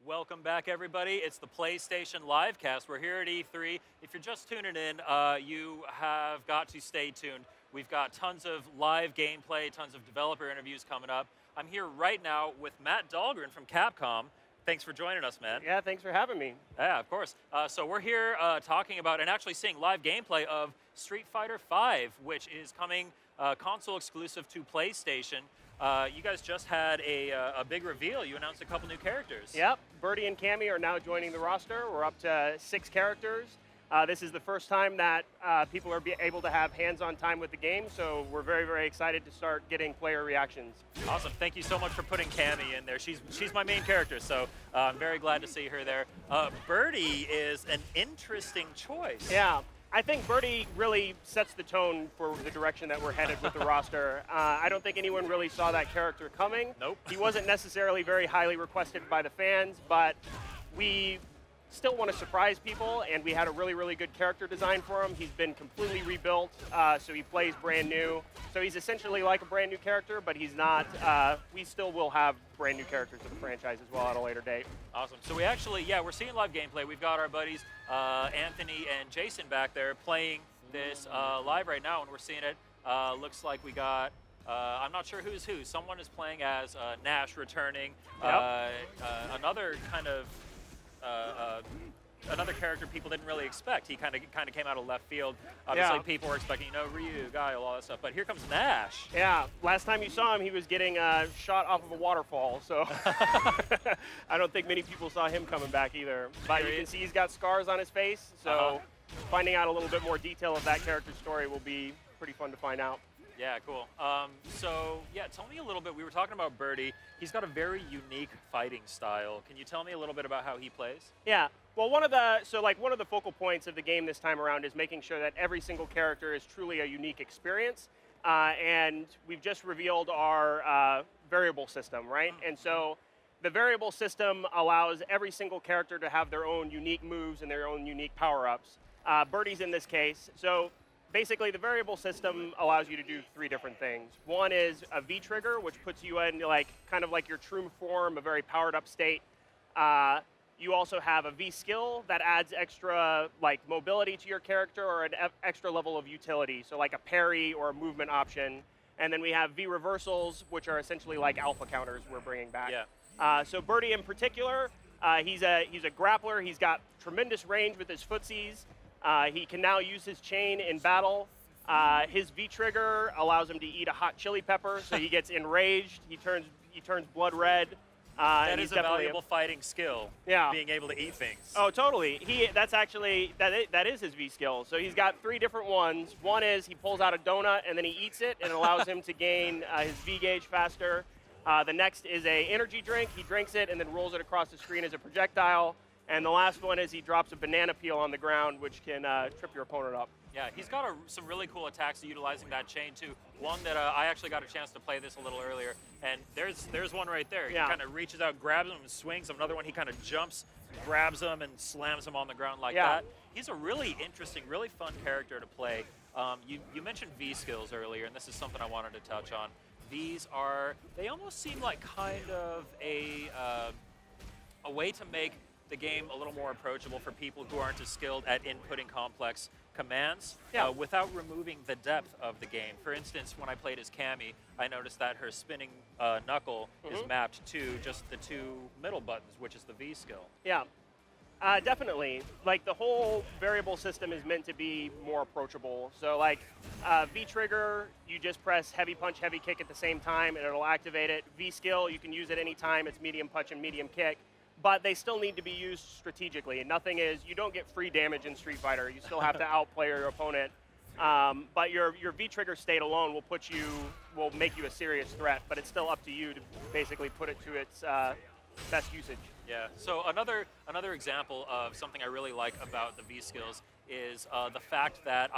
Welcome back, everybody. It's the PlayStation Livecast. We're here at E3. If you're just tuning in, you have got to stay tuned. We've got tons of live gameplay, tons of developer interviews coming up. I'm here right now with Matt Dahlgren from Capcom. Thanks for joining us, man. Yeah, thanks for having me. Yeah, of course. So we're here talking about and actually seeing live gameplay of Street Fighter V, which is coming console exclusive to PlayStation. You guys just had a big reveal. You announced a couple new characters. Yep, Birdie and Kami are now joining the roster. We're up to 6 characters. This is the first time that people are able to have hands-on time with the game, so we're very, very excited to start getting player reactions. Awesome. Thank you so much for putting Kami in there. She's my main character, so I'm very glad to see her there. Birdie is an interesting choice. Yeah. I think Birdie really sets the tone for the direction that we're headed with the roster. I don't think anyone really saw that character coming. Nope. He wasn't necessarily very highly requested by the fans, but we still want to surprise people, and we had a really, really good character design for him. He's been completely rebuilt, so he plays brand new. So he's essentially like a brand new character, but he's not. We still will have brand new characters in the franchise as well at a later date. Awesome. So we actually, we're seeing live gameplay. We've got our buddies Anthony and Jason back there playing this live right now, and we're seeing it. Looks like we got, I'm not sure who's who. Someone is playing as Nash returning. Yep. Another kind of another character people didn't really expect. He kind of came out of left field. Obviously, people were expecting, Ryu, Guile, all that stuff. But here comes Nash. Yeah, last time you saw him, he was getting shot off of a waterfall. So I don't think many people saw him coming back either. But you can see he's got scars on his face. So finding out a little bit more detail of that character's story will be pretty fun to find out. Yeah, cool. Tell me a little bit. We were talking about Birdie. He's got a very unique fighting style. Can you tell me a little bit about how he plays? Yeah. Well, one of the focal points of the game this time around is making sure that every single character is truly a unique experience. And we've just revealed our variable system, right? And so the variable system allows every single character to have their own unique moves and their own unique power-ups. Birdie's in this case. So basically, the variable system allows you to do 3 different things. One is a V trigger, which puts you in kind of like your true form, a very powered up state. You also have a V skill that adds extra mobility to your character or an extra level of utility, so like a parry or a movement option. And then we have V reversals, which are essentially like alpha counters we're bringing back. Yeah. So Birdie in particular, he's a grappler. He's got tremendous range with his footsies. He can now use his chain in battle. His V trigger allows him to eat a hot chili pepper, so he gets enraged. He turns blood red. That is a valuable fighting skill. Yeah. Being able to eat things. Oh, totally. That is his V skill. So he's got 3 different ones. One is he pulls out a donut and then he eats it, and it allows him to gain his V gauge faster. The next is a energy drink. He drinks it and then rolls it across the screen as a projectile. And the last one is he drops a banana peel on the ground, which can trip your opponent up. Yeah, he's got some really cool attacks utilizing that chain too. One that I actually got a chance to play this a little earlier, and there's one right there. Yeah. He kind of reaches out, grabs him, and swings him. Another one, he kind of jumps, grabs him, and slams him on the ground like that. He's a really interesting, really fun character to play. You mentioned V skills earlier, and this is something I wanted to touch on. They almost seem like kind of a way to make the game a little more approachable for people who aren't as skilled at inputting complex commands without removing the depth of the game. For instance, when I played as Kami, I noticed that her spinning knuckle is mapped to just the 2 middle buttons, which is the V skill. Yeah, definitely. The whole variable system is meant to be more approachable. So V trigger, you just press heavy punch, heavy kick at the same time, and it'll activate it. V skill, you can use it any time. It's medium punch and medium kick. But they still need to be used strategically. You don't get free damage in Street Fighter. You still have to outplay your opponent. But your V trigger state alone will make you a serious threat. But it's still up to you to basically put it to its best usage. Yeah. So another example of something I really like about the V skills is the fact that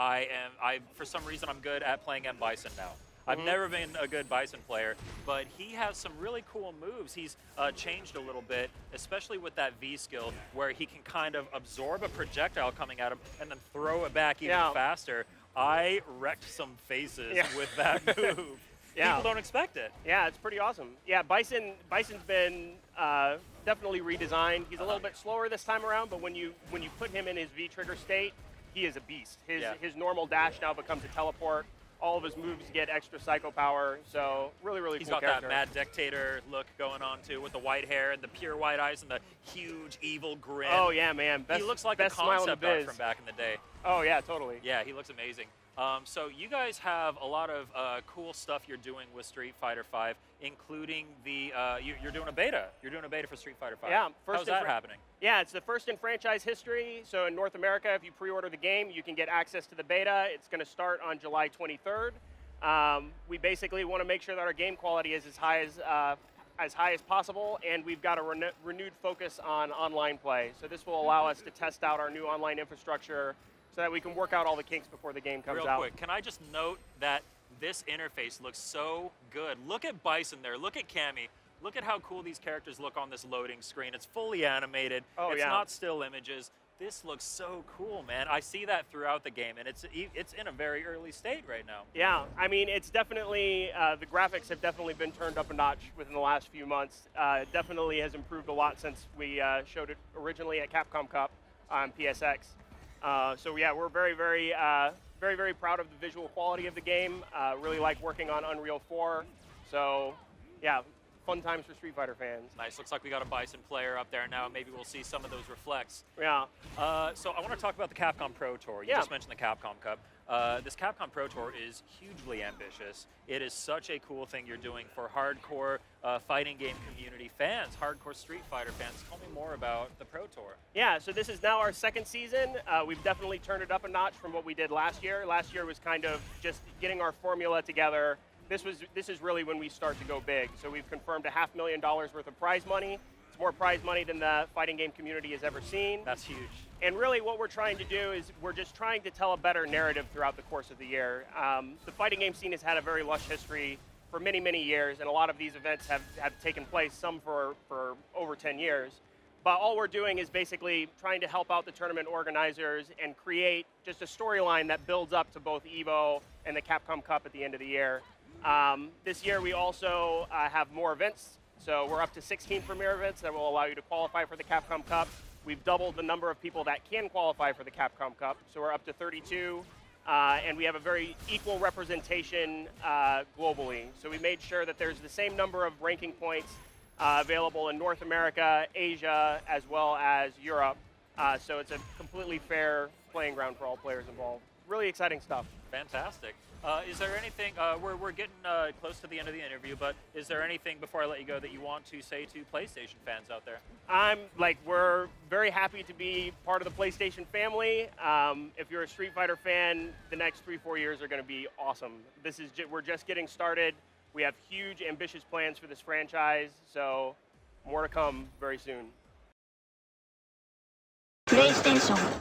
for some reason I'm good at playing M. Bison now. I've never been a good Bison player, but he has some really cool moves. He's changed a little bit, especially with that V skill, where he can kind of absorb a projectile coming at him and then throw it back even faster. I wrecked some faces with that move. Yeah. People don't expect it. Yeah, it's pretty awesome. Yeah, Bison's been definitely redesigned. He's a little bit slower this time around, but when you put him in his V-trigger state, he is a beast. His normal dash now becomes a teleport. All of his moves get extra psycho power, so really cool character. He's got that mad dictator look going on too, with the white hair and the pure white eyes and the huge evil grin. Oh yeah, man. He looks like a best smile in the concept art biz. from back in the day. Oh yeah, totally. Yeah, he looks amazing. So you guys have a lot of cool stuff you're doing with Street Fighter V, including the you're doing a beta. You're doing a beta for Street Fighter V. Yeah, how's that happening? Yeah, it's the first in franchise history. So in North America, if you pre-order the game, you can get access to the beta. It's going to start on July 23rd. We basically want to make sure that our game quality is as high as possible, and we've got a renewed focus on online play. So this will allow us to test out our new online infrastructure so that we can work out all the kinks before the game comes out. Real quick, can I just note that this interface looks so good. Look at Bison there, look at Kami. Look at how cool these characters look on this loading screen. It's fully animated, it's not still images. This looks so cool, man. I see that throughout the game, and it's in a very early state right now. Yeah, I mean, it's definitely, the graphics have definitely been turned up a notch within the last few months. It definitely has improved a lot since we showed it originally at Capcom Cup on PSX. So yeah, we're very proud of the visual quality of the game. Really like working on Unreal 4. So yeah, fun times for Street Fighter fans. Nice. Looks like we got a Bison player up there now. Maybe we'll see some of those reflects. Yeah. So I want to talk about the Capcom Pro Tour. You just mentioned the Capcom Cup. This Capcom Pro Tour is hugely ambitious. It is such a cool thing you're doing for hardcore fighting game community fans, hardcore Street Fighter fans. Tell me more about the Pro Tour. Yeah, so this is now our second season. We've definitely turned it up a notch from what we did last year. Last year was kind of just getting our formula together. This is really when we start to go big. So we've confirmed $500,000 worth of prize money. It's more prize money than the fighting game community has ever seen. That's huge. And really what we're trying to do is we're just trying to tell a better narrative throughout the course of the year. The fighting game scene has had a very lush history for many years, and a lot of these events have taken place, some for over 10 years. But all we're doing is basically trying to help out the tournament organizers and create just a storyline that builds up to both EVO and the Capcom Cup at the end of the year. This year we also have more events, so we're up to 16 premier events that will allow you to qualify for the Capcom Cup. We've doubled the number of people that can qualify for the Capcom Cup, so we're up to 32, and we have a very equal representation globally. So we made sure that there's the same number of ranking points available in North America, Asia, as well as Europe, so it's a completely fair playing ground for all players involved. Really exciting stuff. Fantastic. Is there anything, we're getting close to the end of the interview, but is there anything before I let you go that you want to say to PlayStation fans out there? We're very happy to be part of the PlayStation family. If you're a Street Fighter fan, the next 3-4 years are going to be awesome. We're just getting started. We have huge, ambitious plans for this franchise, so more to come very soon. PlayStation